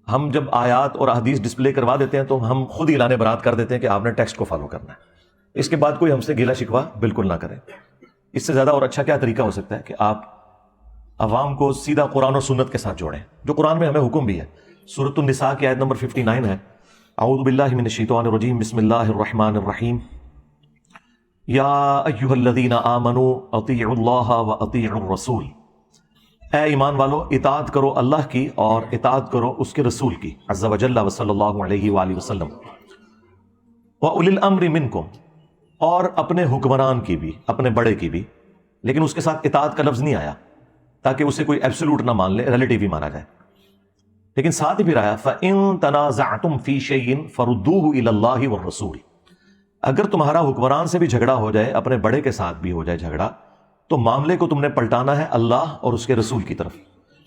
ہم جب آیات اور احادیث ڈسپلے کروا دیتے ہیں تو ہم خود ہی اعلان برات کر دیتے ہیں کہ آپ نے ٹیکسٹ کو فالو کرنا ہے، اس کے بعد کوئی ہم سے گیلا شکوہ بالکل نہ کریں۔ اس سے زیادہ اور اچھا کیا طریقہ ہو سکتا ہے کہ آپ عوام کو سیدھا قرآن و سنت کے ساتھ جوڑیں، جو قرآن میں ہمیں حکم بھی ہے۔ سورۃ النساء کی آیت نمبر 59 ہے، اعوذ باللہ من الشیطان الرجیم، بسم اللہ الرحمن الرحیم، یا ایھا الذین آمنوا اطیعوا اللہ واطیعوا الرسول، اے ایمان والو اطاعت کرو اللہ کی اور اطاعت کرو اس کے رسول کی، عز وجل وصلی اللہ علیہ وآلہ وسلم، وَأُولِي الْأَمْرِ مِنْكُمْ، اور اپنے حکمران کی بھی، اپنے بڑے کی بھی، لیکن اس کے ساتھ اطاعت کا لفظ نہیں آیا تاکہ اسے کوئی ایبسولوٹ نہ مان لے، ریلیٹیو ہی مانا جائے، لیکن ساتھ ہی پھر آیا فَإِن تَنَازَعْتُمْ فِي شَيْءٍ فَرُدُّوهُ إِلَى اللَّهِ وَالرَّسُولِ، اگر تمہارا حکمران سے بھی جھگڑا ہو جائے، اپنے بڑے کے ساتھ بھی ہو جائے جھگڑا، تو معاملے کو تم نے پلٹانا ہے اللہ اور اس کے رسول کی طرف،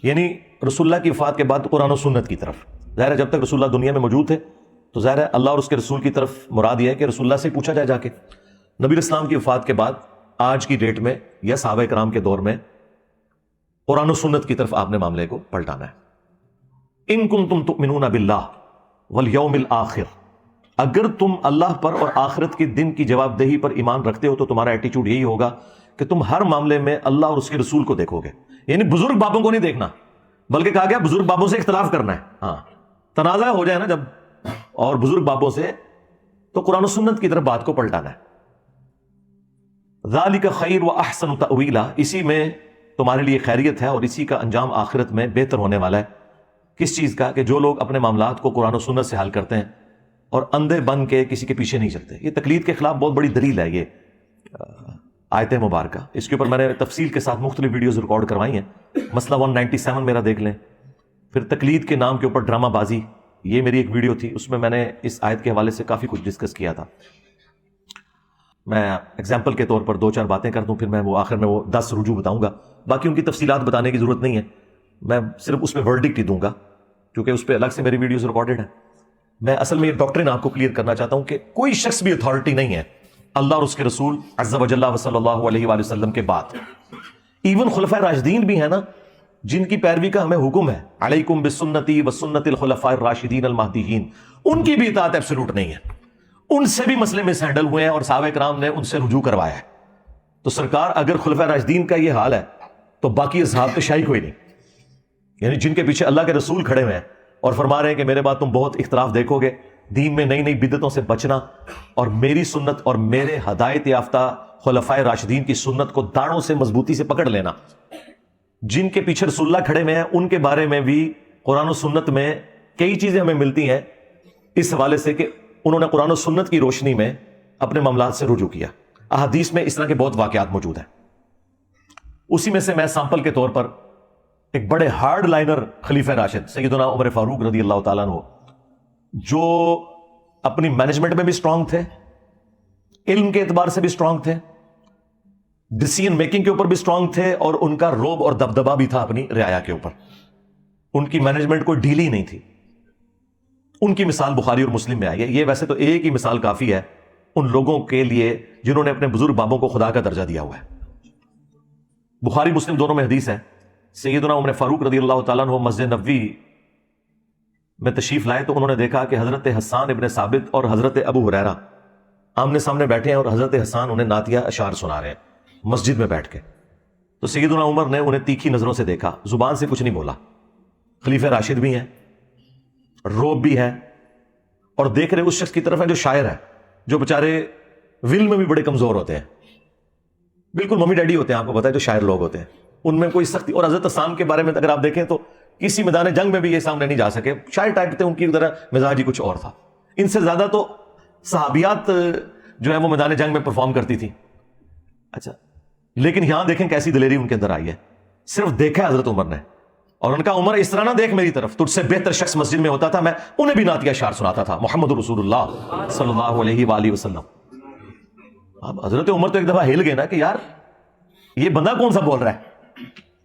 یعنی رسول اللہ کی وفات کے بعد قرآن و سنت کی طرف۔ ظاہر ہے جب تک رسول اللہ دنیا میں موجود تھے تو ظاہر ہے اللہ اور اس کے رسول کی طرف مراد یہ ہے کہ رسول اللہ سے پوچھا جائے جا کے۔ نبی اسلام کی وفات کے بعد آج کی ڈیٹ میں یا صحابہ کرام کے دور میں قرآن و سنت کی طرف آپ نے معاملے کو پلٹانا ہے۔ ان کنتم تؤمنون باللہ والیوم الآخر، اگر تم اللہ پر اور آخرت کے دن کی جواب دہی پر ایمان رکھتے ہو تو تمہارا ایٹیچیوڈ یہی ہوگا کہ تم ہر معاملے میں اللہ اور اس کے رسول کو دیکھو گے، یعنی بزرگ بابوں کو نہیں دیکھنا، بلکہ کہا گیا بزرگ بابوں سے اختلاف کرنا ہے، ہاں تنازع ہو جائے نا جب اور بزرگ بابوں سے، تو قرآن و سنت کی طرف بات کو پلٹانا ہے۔ ذالک خیر و احسن تأویلا، اسی میں تمہارے لیے خیریت ہے اور اسی کا انجام آخرت میں بہتر ہونے والا ہے۔ کس چیز کا؟ کہ جو لوگ اپنے معاملات کو قرآن و سنت سے حل کرتے ہیں اور اندھے بن کے کسی کے پیچھے نہیں چلتے۔ یہ تقلید کے خلاف بہت بڑی دلیل ہے یہ آیت مبارکہ، اس کے اوپر میں نے تفصیل کے ساتھ مختلف ویڈیوز ریکارڈ کروائی ہیں، مسئلہ 197 میرا دیکھ لیں، پھر تقلید کے نام کے اوپر ڈرامہ بازی، یہ میری ایک ویڈیو تھی، اس میں نے اس آیت کے حوالے سے کافی کچھ ڈسکس کیا تھا۔ میں ایگزامپل کے طور پر 2-4 باتیں کر دوں، پھر میں وہ آخر میں وہ 10 رجوع بتاؤں گا، باقی ان کی تفصیلات بتانے کی ضرورت نہیں ہے، میں صرف اس میں ورڈکٹ ہی دوں گا کیونکہ اس پہ الگ سے میری ویڈیوز ریکارڈڈ ہیں۔ میں اصل میں یہ ڈاکٹرین آپ کو کلیئر کرنا چاہتا ہوں کہ کوئی شخص بھی اتھارٹی نہیں ہے اللہ اور اس کے رسول عز وجل صلی اللہ علیہ وآلہ وسلم کے بعد۔ ایون خلفاء راشدین بھی ہیں نا، جن کی پیروی کا ہمیں حکم ہے، علیکم بسنتی وسنت الخلفاء الراشدین المہدیین، ان کی بھی اطاعت ایبسولوٹ نہیں ہے، ان سے بھی مسئلے میں سینڈل ہوئے ہیں اور صحابہ کرام نے ان سے رجوع کروایا ہے۔ تو سرکار اگر خلفاء راشدین کا یہ حال ہے تو باقی اصحاب تو شاہی کوئی نہیں، یعنی جن کے پیچھے اللہ کے رسول کھڑے ہوئے ہیں اور فرما رہے ہیں کہ میرے بعد تم بہت اختلاف دیکھو گے، دین میں نئی نئی بدعتوں سے بچنا اور میری سنت اور میرے ہدایت یافتہ خلفاء راشدین کی سنت کو داڑھوں سے مضبوطی سے پکڑ لینا۔ جن کے پیچھے رسول اللہ کھڑے ہوئے ہیں ان کے بارے میں بھی قرآن و سنت میں کئی چیزیں ہمیں ملتی ہیں اس حوالے سے کہ انہوں نے قرآن و سنت کی روشنی میں اپنے معاملات سے رجوع کیا۔ احادیث میں اس طرح کے بہت واقعات موجود ہیں، اسی میں سے میں سیمپل کے طور پر ایک بڑے ہارڈ لائنر خلیفہ راشد سیدنا عمر فاروق رضی اللہ تعالیٰ عنہ، جو اپنی مینجمنٹ میں بھی سٹرونگ تھے، علم کے اعتبار سے بھی سٹرونگ تھے، ڈیسیژن میکنگ کے اوپر بھی سٹرونگ تھے، اور ان کا روب اور دبدبا بھی تھا اپنی رعایا کے اوپر، ان کی مینجمنٹ کوئی ڈھیلی نہیں تھی۔ ان کی مثال بخاری اور مسلم میں آئی ہے۔ یہ ویسے تو ایک ہی مثال کافی ہے ان لوگوں کے لیے جنہوں نے اپنے بزرگ بابوں کو خدا کا درجہ دیا ہوا ہے۔ بخاری مسلم دونوں میں حدیث ہے، سیدنا عمر فاروق رضی اللہ تعالیٰ عنہ مسجد نبوی میں تشریف لائے تو انہوں نے دیکھا کہ حضرت حسان ابن ثابت اور حضرت ابو ہریرہ آمنے سامنے بیٹھے ہیں اور حضرت حسان انہیں نعتیہ اشعار سنا رہے ہیں مسجد میں بیٹھ کے۔ تو سیدنا عمر نے انہیں تیکھی نظروں سے دیکھا، زبان سے کچھ نہیں بولا، خلیفہ راشد بھی ہیں، روب بھی ہے، اور دیکھ رہے اس شخص کی طرف ہے جو شاعر ہے، جو بےچارے ول میں بھی بڑے کمزور ہوتے ہیں، بالکل ممی ڈیڈی ہوتے ہیں، آپ کو پتا ہے جو شاعر لوگ ہوتے ہیں ان میں کوئی سختی۔ اور حضرت حسان کے بارے میں اگر آپ دیکھیں تو کسی میدان جنگ میں بھی یہ سامنے نہیں جا سکے، شاعر ٹائپ تھے، ان کی طرح مزاج ہی کچھ اور تھا۔ ان سے زیادہ تو صحابیات جو ہے وہ میدان جنگ میں پرفارم کرتی تھی۔ اچھا، لیکن یہاں دیکھیں کیسی دلیری ان کے اندر آئی ہے، صرف دیکھا ہے حضرت عمر نے اور ان کا عمر اس طرح نہ دیکھ میری طرف، تجھ سے بہتر شخص مسجد میں ہوتا تھا، میں انہیں بھی نعتیہ اشعار سناتا تھا، محمد رسول اللہ صلی اللہ علیہ وآلہ وسلم۔ اب حضرت عمر تو ایک دفعہ ہل گئے نا کہ یار یہ بندہ کون سا بول رہا ہے۔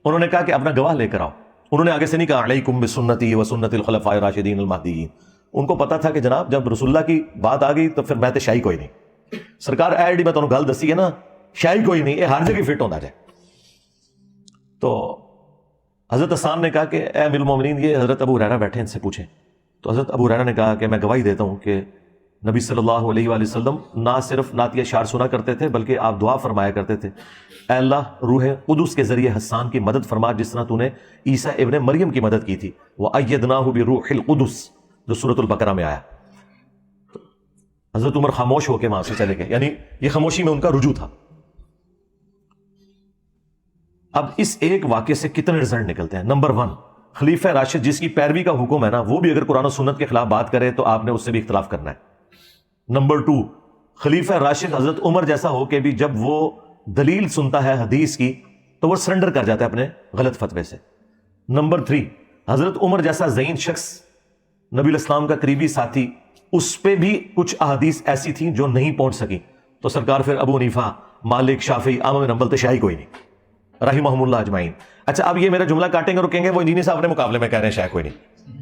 انہوں نے کہا کہ اپنا گواہ لے کر آؤ۔ انہوں نے آگے سے نہیں کہا علیکم بسنتی وسنت الخلفاء الراشدین المہدیین، ان کو پتا تھا کہ جناب جب رسول اللہ کی بات آ گئی تو پھر میں تے شاہی کوئی نہیں، سرکار ایڈ میں تمہیں گل دسی ہے نا، شاہی کوئی نہیں، یہ ہر جگہ فٹ ہونا جائے۔ تو حضرت حسان نے کہا کہ اے امیر المومنین، یہ حضرت ابو ہریرہ بیٹھے، ان سے پوچھیں۔ تو حضرت ابو ہریرہ نے کہا کہ میں گواہی دیتا ہوں کہ نبی صلی اللہ علیہ وآلہ وسلم نہ صرف نعت اشعار سنا کرتے تھے بلکہ آپ دعا فرمایا کرتے تھے، اے اللہ روح قدس کے ذریعے حسان کی مدد فرما جس طرح تو نے عیسیٰ ابن مریم کی مدد کی تھی، وَأَيَّدْنَاهُ بِرُوحِ الْقُدُسِ جو سورۃ البقرہ میں آیا۔ حضرت عمر خاموش ہو کے وہاں سے چلے گئے، یعنی یہ خاموشی میں ان کا رجوع تھا۔ اب اس ایک واقعے سے کتنے رزلٹ نکلتے ہیں؟ نمبر 1، خلیفہ راشد جس کی پیروی کا حکم ہے نا، وہ بھی اگر قرآن و سنت کے خلاف بات کرے تو آپ نے اس سے بھی اختلاف کرنا ہے۔ نمبر 2، خلیفہ راشد حضرت عمر جیسا ہو کہ بھی جب وہ دلیل سنتا ہے حدیث کی تو وہ سرنڈر کر جاتا ہے اپنے غلط فتوے سے۔ نمبر 3، حضرت عمر جیسا ذہین شخص، نبی الاسلام کا قریبی ساتھی، اس پہ بھی کچھ احادیث ایسی تھیں جو نہیں پہنچ سکی، تو سرکار پھر ابو حنیفہ، مالک، شافعی، احمد بن حنبل تشیعی کوئی نہیں، رحمہم اللہ اجمعین۔ اچھا اب یہ میرا جملہ کاٹیں گے اور کہیں گے وہ انجینئر صاحب نے مقابلے میں کہہ رہے ہیں شیعہ کوئی نہیں،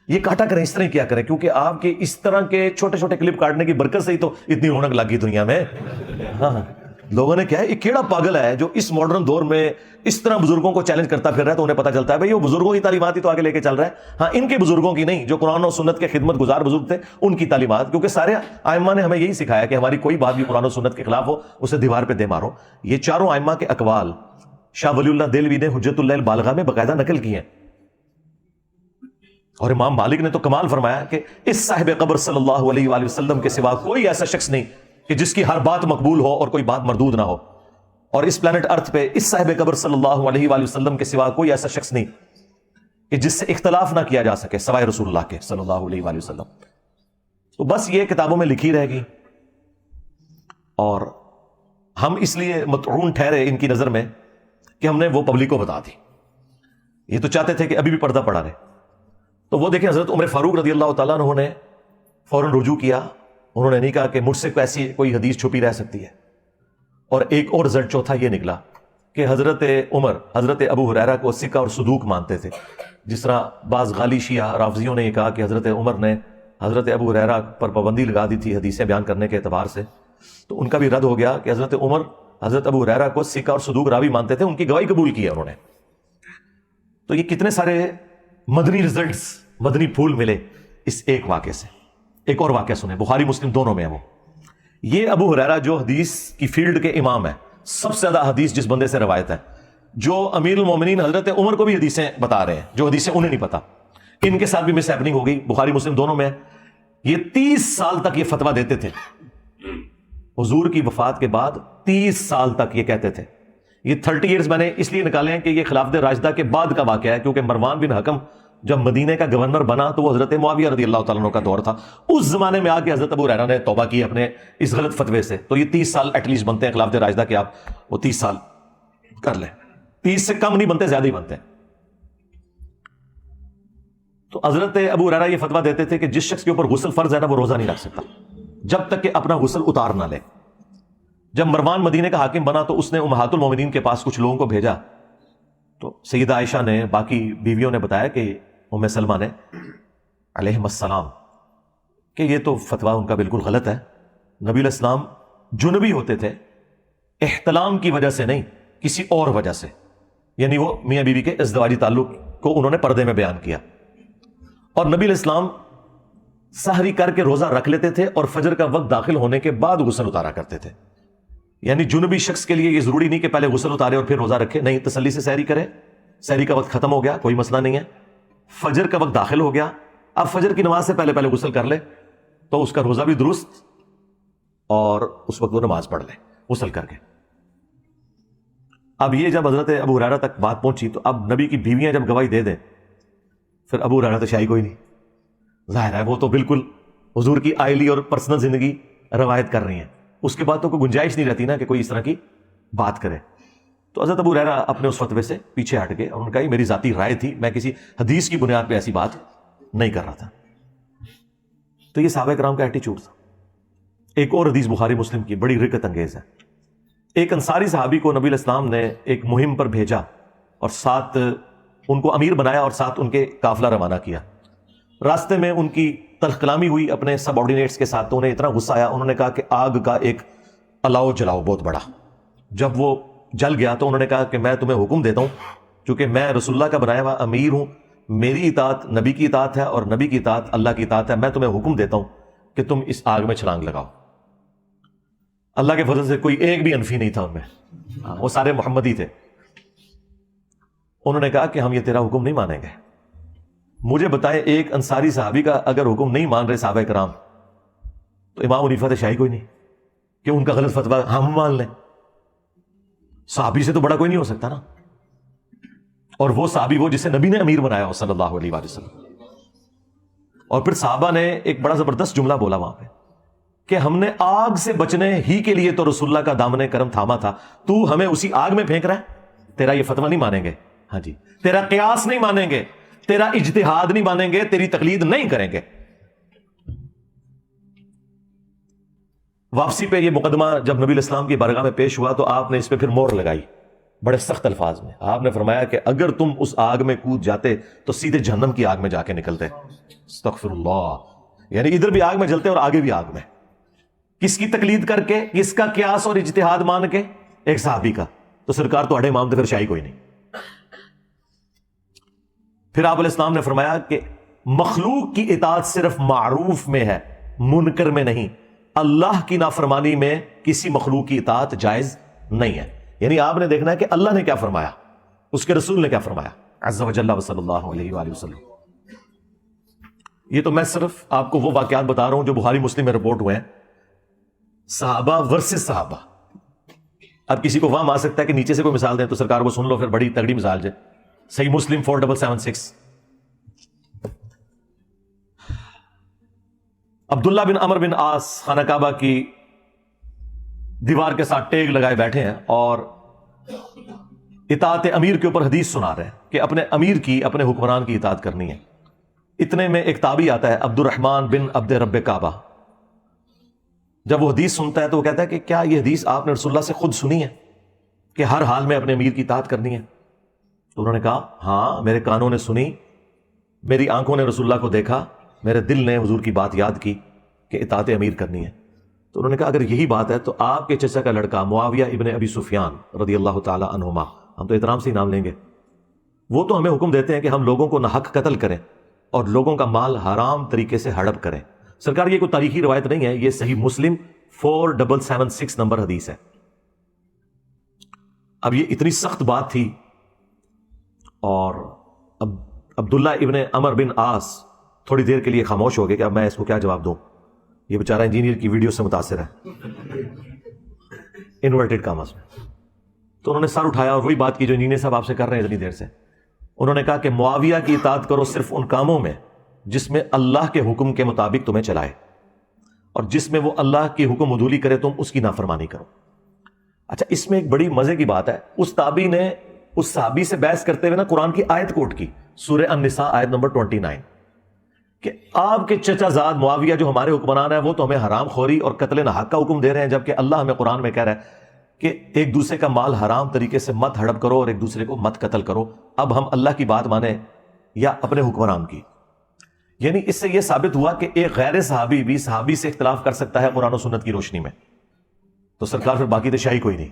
یہ کاٹا کریں، اس طرح کیا کریں، کیونکہ آپ کے اس طرح کے چھوٹے چھوٹے کلپ کاٹنے کی برکت سے ہی تو اتنی رونق لگی دنیا میں۔ ہاں لوگوں نے کیا ہے، یہ کیڑا پاگل ہے جو اس ماڈرن دور میں اس طرح بزرگوں کو چیلنج کرتا پھر رہا ہے، تو انہیں پتہ چلتا ہے بھائی وہ بزرگوں کی تعلیمات ہی تو آگے لے کے چل رہا ہے، ہاں ان کے بزرگوں کی نہیں، جو قرآن و سنت کے خدمت گزار بزرگ تھے ان کی تعلیمات، کیونکہ سارے ائمہ نے ہمیں یہی سکھایا کہ ہماری کوئی بات بھی قرآن و سنت کے خلاف ہو اسے دیوار پہ دے مارو۔ یہ چاروں ائمہ کے اقوال شاہ ولی اللہ دہلوی نے حجت اللہ البالغہ میں باقاعدہ نقل کی ہیں، اور امام مالک نے تو کمال فرمایا کہ اس صاحب قبر صلی اللہ علیہ وآلہ وسلم کے سوا کوئی ایسا شخص نہیں کہ جس کی ہر بات مقبول ہو اور کوئی بات مردود نہ ہو، اور اس پلانٹ ارتھ پہ اس صاحب قبر صلی اللہ علیہ وآلہ وسلم کے سوا کوئی ایسا شخص نہیں کہ جس سے اختلاف نہ کیا جا سکے سوائے رسول اللہ کے صلی اللہ علیہ وآلہ وسلم۔ تو بس یہ کتابوں میں لکھی رہے گی، اور ہم اس لیے مطعون ٹھہرے ان کی نظر میں کہ ہم نے وہ پبلک کو بتا دی۔ یہ تو چاہتے تھے کہ ابھی بھی پردہ پڑا رہے، تو وہ دیکھیں حضرت عمر فاروق رضی اللہ تعالیٰ عنہ نے فوراً رجوع کیا، انہوں نے نہیں کہا کہ مجھ سے ایسی کوئی حدیث چھپی رہ سکتی ہے۔ اور ایک اور رزلٹ چوتھا یہ نکلا کہ حضرت عمر حضرت ابو ہریرہ کو ثقہ اور صدوق مانتے تھے، جس طرح بعض غالی شیعہ رافضیوں نے یہ کہا کہ حضرت عمر نے حضرت ابو ہریرہ پر پابندی لگا دی تھی حدیثیں بیان کرنے کے اعتبار سے، تو ان کا بھی رد ہو گیا کہ حضرت عمر حضرت ابو ہریرہ کو ثقہ اور صدوق راوی مانتے تھے، ان کی گواہی قبول کی ہے انہوں نے۔ تو یہ کتنے سارے مدنی رزلٹس، مدنی پھول ملے اس ایک واقعے سے۔ ایک اور واقعہ سنیں، بخاری مسلم دونوں میں ہے وہ۔ یہ ابو ہریرہ جو حدیث کی فیلڈ کے امام ہے، سب سے زیادہ حدیث جس بندے سے روایت ہے، جو امیر المومنین حضرت عمر کو بھی حدیثیں بتا رہے ہیں جو حدیثیں انہیں نہیں پتا، ان کے ساتھ بھی مس ہیپننگ ہو گئی، بخاری مسلم دونوں میں ہے۔ یہ 30 سال تک یہ فتویٰ دیتے تھے، حضور کی وفات کے بعد 30 سال تک یہ کہتے تھے۔ یہ 30 ایئرز میں نے اس لیے نکالے ہیں کہ یہ خلافت راشدہ کے بعد کا واقعہ ہے، کیونکہ مروان بن حکم جب مدینے کا گورنر بنا تو وہ حضرت معاویہ رضی اللہ تعالیٰ عنہ کا دور تھا، اس زمانے میں آ کے حضرت ابو ہریرہ نے توبہ کی اپنے اس غلط فتوے سے، تو یہ 30 سال ایٹ لیسٹ بنتے ہیں خلافت راشدہ کے، آپ وہ 30 سال کر لیں، 30 سے کم نہیں بنتے، زیادہ ہی بنتے ہیں۔ تو حضرت ابو ہریرہ یہ فتویٰ دیتے تھے کہ جس شخص کے اوپر غسل فرض ہے نا وہ روزہ نہیں رکھ سکتا جب تک کہ اپنا غسل اتار نہ لے۔ جب مروان مدینے کا حاکم بنا تو اس نے امہات المومنین کے پاس کچھ لوگوں کو بھیجا، تو سیدہ عائشہ نے، باقی بیویوں نے بتایا کہ ام سلمہ نے علیہم السلام کہ یہ تو فتویٰ ان کا بالکل غلط ہے، نبی علیہ السلام جنبی ہوتے تھے، احتلام کی وجہ سے نہیں، کسی اور وجہ سے، یعنی وہ میاں بیوی کے ازدواجی تعلق کو انہوں نے پردے میں بیان کیا، اور نبی علیہ السلام سحری کر کے روزہ رکھ لیتے تھے اور فجر کا وقت داخل ہونے کے بعد غسل اتارا کرتے تھے۔ یعنی جنبی شخص کے لیے یہ ضروری نہیں کہ پہلے غسل اتارے اور پھر روزہ رکھے، نہیں، تسلی سے سحری کرے، سحری کا وقت ختم ہو گیا کوئی مسئلہ نہیں ہے، فجر کا وقت داخل ہو گیا، اب فجر کی نماز سے پہلے پہلے غسل کر لے تو اس کا روزہ بھی درست، اور اس وقت وہ نماز پڑھ لے غسل کر کے۔ اب یہ جب حضرت ابو ہریرہ تک بات پہنچی تو اب نبی کی بیویاں جب گواہی دے دیں، پھر ابو ہریرہ تو شاہی کوئی نہیں، ظاہر ہے وہ تو بالکل حضور کی آئلی اور پرسنل زندگی روایت کر رہی ہیں، اس کے بعد تو کوئی گنجائش نہیں رہتی نا کہ کوئی اس طرح کی بات کرے۔ تو حضرت ابو ہریرہ اپنے اس فتوے سے پیچھے ہٹ گئے، اور ان کا یہ میری ذاتی رائے تھی، میں کسی حدیث کی بنیاد پہ ایسی بات نہیں کر رہا تھا۔ تو یہ صحابہ کرام کا ایٹیچیوڈ تھا۔ ایک اور حدیث بخاری مسلم کی بڑی رکت انگیز ہے۔ ایک انصاری صحابی کو نبی علیہ السلام نے ایک مہم پر بھیجا اور ساتھ ان کو امیر بنایا اور ساتھ ان کے قافلہ روانہ کیا۔ راستے میں ان کی تلخ کلامی ہوئی اپنے سب آرڈینیٹس کے ساتھ، تو انہیں اتنا غصہ آیا، انہوں نے کہا کہ آگ کا ایک الاؤ جلاؤ بہت بڑا۔ جب وہ جل گیا تو انہوں نے کہا کہ میں تمہیں حکم دیتا ہوں، چونکہ میں رسول اللہ کا بنایا ہوا امیر ہوں، میری اطاعت نبی کی اطاعت ہے اور نبی کی اطاعت اللہ کی اطاعت ہے. میں تمہیں حکم دیتا ہوں کہ تم اس آگ میں چھلانگ لگاؤ. اللہ کے فضل سے کوئی ایک بھی انفی نہیں تھا ان میں, وہ سارے محمدی تھے. انہوں نے کہا کہ ہم یہ تیرا حکم نہیں مانیں گے. مجھے بتائیں ایک انصاری صحابی کا اگر حکم نہیں مان رہے صحابہ کرام, تو امام حنیفہ شاہی کوئی نہیں کہ ان کا غلط فتویٰ ہم مان لیں. صحابی سے تو بڑا کوئی نہیں ہو سکتا نا, اور وہ صحابی وہ جسے نبی نے امیر بنایا ہو صلی اللہ علیہ وآلہ وسلم. اور پھر صحابہ نے ایک بڑا زبردست جملہ بولا وہاں پہ کہ ہم نے آگ سے بچنے ہی کے لیے تو رسول اللہ کا دامن کرم تھاما تھا, تو ہمیں اسی آگ میں پھینک رہا ہے. تیرا یہ فتویٰ نہیں مانیں گے, ہاں جی, تیرا قیاس نہیں مانیں گے, تیرا اجتہاد نہیں مانیں گے, تیری تقلید نہیں کریں گے. واپسی پہ یہ مقدمہ جب نبی الاسلام کی بارگاہ میں پیش ہوا تو آپ نے اس پہ پھر مہر لگائی بڑے سخت الفاظ میں. آپ نے فرمایا کہ اگر تم اس آگ میں کود جاتے تو سیدھے جہنم کی آگ میں جا کے نکلتے. استغفر اللہ. یعنی ادھر بھی آگ میں جلتے اور آگے بھی آگ میں. کس کی تقلید کر کے, کس کا قیاس اور اجتہاد مان کے؟ ایک صحابی کا. تو سرکار تو اڑے امام تھے, پھر شاہی کوئی نہیں. پھر آپ علیہ السلام نے فرمایا کہ مخلوق کی اطاعت صرف معروف میں ہے, منکر میں نہیں. اللہ کی نافرمانی میں کسی مخلوق کی اطاعت جائز نہیں ہے. یعنی آپ نے دیکھنا ہے کہ اللہ نے کیا فرمایا, اس کے رسول نے کیا فرمایا عز و جل صلی اللہ علیہ وآلہ وسلم. یہ تو میں صرف آپ کو وہ واقعات بتا رہا ہوں جو بخاری مسلم میں رپورٹ ہوئے ہیں, صحابہ ورسز صحابہ. اب کسی کو وہاں آ سکتا ہے کہ نیچے سے کوئی مثال دیں تو سرکار وہ سن لو, پھر بڑی تگڑی مثال جائے. صحیح مسلم 4776. عبداللہ بن عمر بن عاص خانہ کعبہ کی دیوار کے ساتھ ٹیگ لگائے بیٹھے ہیں اور اطاعت امیر کے اوپر حدیث سنا رہے ہیں کہ اپنے امیر کی, اپنے حکمران کی اطاعت کرنی ہے. اتنے میں ایک تابعی آتا ہے عبد الرحمن بن عبد رب کعبہ. جب وہ حدیث سنتا ہے تو وہ کہتا ہے کہ کیا یہ حدیث آپ نے رسول اللہ سے خود سنی ہے کہ ہر حال میں اپنے امیر کی اطاعت کرنی ہے؟ تو انہوں نے کہا ہاں, میرے کانوں نے سنی, میری آنکھوں نے رسول اللہ کو دیکھا, میرے دل نے حضور کی بات یاد کی کہ اطاعت امیر کرنی ہے. تو انہوں نے کہا اگر یہی بات ہے تو آپ کے چچا کا لڑکا معاویہ ابن ابی سفیان رضی اللہ تعالی عنہما, ہم تو احترام سے ہی نام لیں گے, وہ تو ہمیں حکم دیتے ہیں کہ ہم لوگوں کو ناحق قتل کریں اور لوگوں کا مال حرام طریقے سے ہڑپ کریں. سرکار یہ کوئی تاریخی روایت نہیں ہے, یہ صحیح مسلم 4776 نمبر حدیث ہے. اب یہ اتنی سخت بات تھی اور اب عبداللہ ابن عمر بن عاص تھوڑی دیر کے لیے خاموش ہو گئے کہ اب میں اس کو کیا جواب دوں, یہ بیچارہ انجینئر کی ویڈیو سے متاثر ہے انورٹڈ کاماز میں. تو انہوں نے سر اٹھایا اور وہی بات کی جو انجینئر صاحب آپ سے کر رہے ہیں اتنی دیر سے. انہوں نے کہا کہ معاویہ کی اطاعت کرو صرف ان کاموں میں جس میں اللہ کے حکم کے مطابق تمہیں چلائے, اور جس میں وہ اللہ کی حکم عدولی کرے تم اس کی نافرمانی کرو. اچھا, اس میں ایک بڑی مزے کی بات ہے, اس تابعی نے اس صحابی سے بحث کرتے ہوئے نا قرآن کی آیت کوٹ کی, سورہ النساء آیت نمبر 29, کہ آپ کے چچا زاد معاویہ جو ہمارے حکمران ہیں وہ تو ہمیں حرام خوری اور قتل ناحق کا حکم دے رہے ہیں, جبکہ اللہ ہمیں قرآن میں کہہ رہا ہے کہ ایک دوسرے کا مال حرام طریقے سے مت ہڑپ کرو اور ایک دوسرے کو مت قتل کرو. اب ہم اللہ کی بات مانیں یا اپنے حکمران کی؟ یعنی اس سے یہ ثابت ہوا کہ ایک غیر صحابی بھی صحابی سے اختلاف کر سکتا ہے قرآن و سنت کی روشنی میں. تو سرکار پھر باقی تو شاہی کوئی نہیں.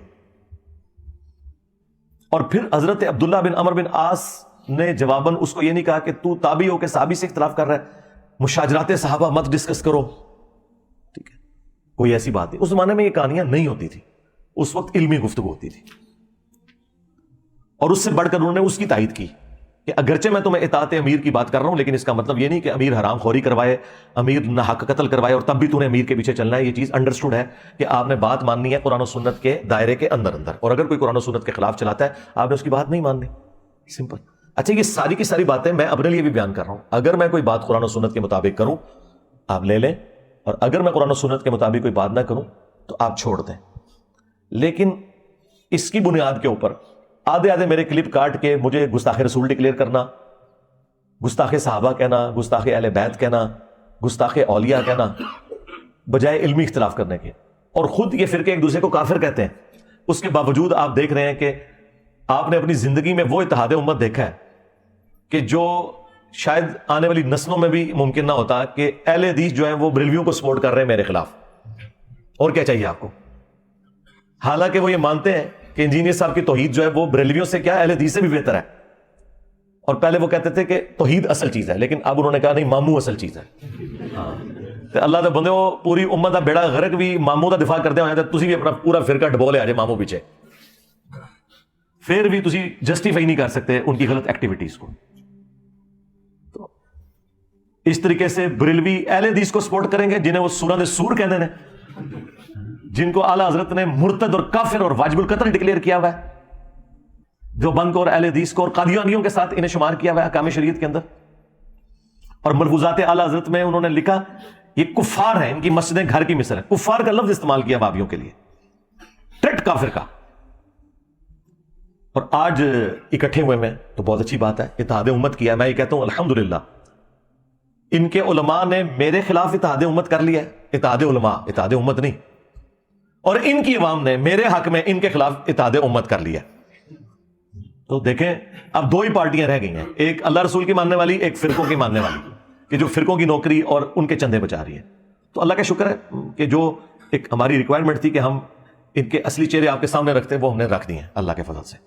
اور پھر حضرت عبداللہ بن عمر بن عاص نے جواباً اس کو یہ نہیں کہا کہ تو تابعی ہو کے صحابی سے اختلاف کر رہا ہے, مشاجرات صحابہ مت ڈسکس کرو. ٹھیک ہے, کوئی ایسی بات نہیں. اس زمانے میں یہ کہانیاں نہیں ہوتی تھی, اس وقت علمی گفتگو ہوتی تھی. اور اس سے بڑھ کر انہوں نے اس کی تائید کی کہ اگرچہ میں تمہیں اطاعت امیر کی بات کر رہا ہوں لیکن اس کا مطلب یہ نہیں کہ امیر حرام خوری کروائے, امیر ناحق قتل کروائے اور تب بھی تو نے امیر کے پیچھے چلنا ہے. یہ چیز انڈرسٹوڈ ہے کہ آپ نے بات ماننی ہے قرآن و سنت کے دائرے کے اندر اندر, اور اگر کوئی قرآن و سنت کے خلاف چلاتا ہے آپ نے اس کی بات نہیں ماننی. سمپل. اچھا, یہ ساری کی ساری باتیں میں اپنے لیے بھی بیان کر رہا ہوں. اگر میں کوئی بات قرآن و سنت کے مطابق کروں آپ لے لیں, اور اگر میں قرآن و سنت کے مطابق کوئی بات نہ کروں تو آپ چھوڑ دیں. لیکن اس کی بنیاد کے اوپر آدھے آدھے میرے کلپ کاٹ کے مجھے گستاخ رسول ڈکلیئر کرنا, گستاخ صحابہ کہنا, گستاخ اہل بیت کہنا, گستاخ اولیاء کہنا, بجائے علمی اختلاف کرنے کے, اور خود یہ فرقے ایک دوسرے کو کافر کہتے ہیں. اس کے باوجود آپ دیکھ رہے ہیں کہ آپ نے اپنی زندگی میں وہ اتحاد امت دیکھا ہے کہ جو شاید آنے والی نسلوں میں بھی ممکن نہ ہوتا, کہ اہل حدیث جو ہیں وہ بریلویوں کو سپورٹ کر رہے ہیں میرے خلاف. اور کیا چاہیے آپ کو؟ حالانکہ وہ یہ مانتے ہیں کہ انجینئر صاحب کی توحید جو ہے وہ بریلویوں سے کیا اہل حدیث سے بھی بہتر ہے, اور پہلے وہ کہتے تھے کہ توحید اصل چیز ہے، لیکن اب انہوں نے کہا نہیں، ماموں اصل چیز ہے. تو اللہ دے بندے ہو، پوری امت دا بیڑا غرق بھی ماموں دا دفاع کرتے ہوئے تسی بھی اپنا پورا فرقہ ڈبو لے آ جائے ماموں پیچھے، پھر بھی تسی جسٹیفائی نہیں کر سکتے ان کی غلط ایکٹیویٹیز کو. تو اس طریقے سے بریلوی اہل حدیث کو سپورٹ کریں گے جنہیں وہ سورہ دے سور کہتے ہیں، جن کو اعلیٰ حضرت نے مرتد اور کافر اور واجب القتل ڈکلیئر کیا ہوا ہے، جو بند کو اور اہل حدیث کو اور قادیانیوں کے ساتھ انہیں شمار کیا ہوا ہے احکام شریعت کے اندر. اور ملفوظات اعلیٰ حضرت میں انہوں نے لکھا یہ کفار ہیں، ان کی مسجدیں گھر کی مثل ہیں. کفار کا لفظ استعمال کیا وہابیوں کے لیے، ٹریٹ کافر کا. اور آج اکٹھے ہوئے میں تو بہت اچھی بات ہے، اتحاد امت کیا. میں یہ کہتا ہوں الحمدللہ ان کے علماء نے میرے خلاف اتحاد امت کر لیا ہے، اتحاد علماء، اتحاد امت نہیں. اور ان کی عوام نے میرے حق میں ان کے خلاف اتحاد امت کر لیا. تو دیکھیں اب دو ہی پارٹیاں رہ گئی ہیں، ایک اللہ رسول کی ماننے والی، ایک فرقوں کی ماننے والی، کہ جو فرقوں کی نوکری اور ان کے چندے بچا رہی ہے. تو اللہ کا شکر ہے کہ جو ایک ہماری ریکوائرمنٹ تھی کہ ہم ان کے اصلی چہرے آپ کے سامنے رکھتے ہیں، وہ ہم نے رکھ دی ہیں اللہ کے فضل سے.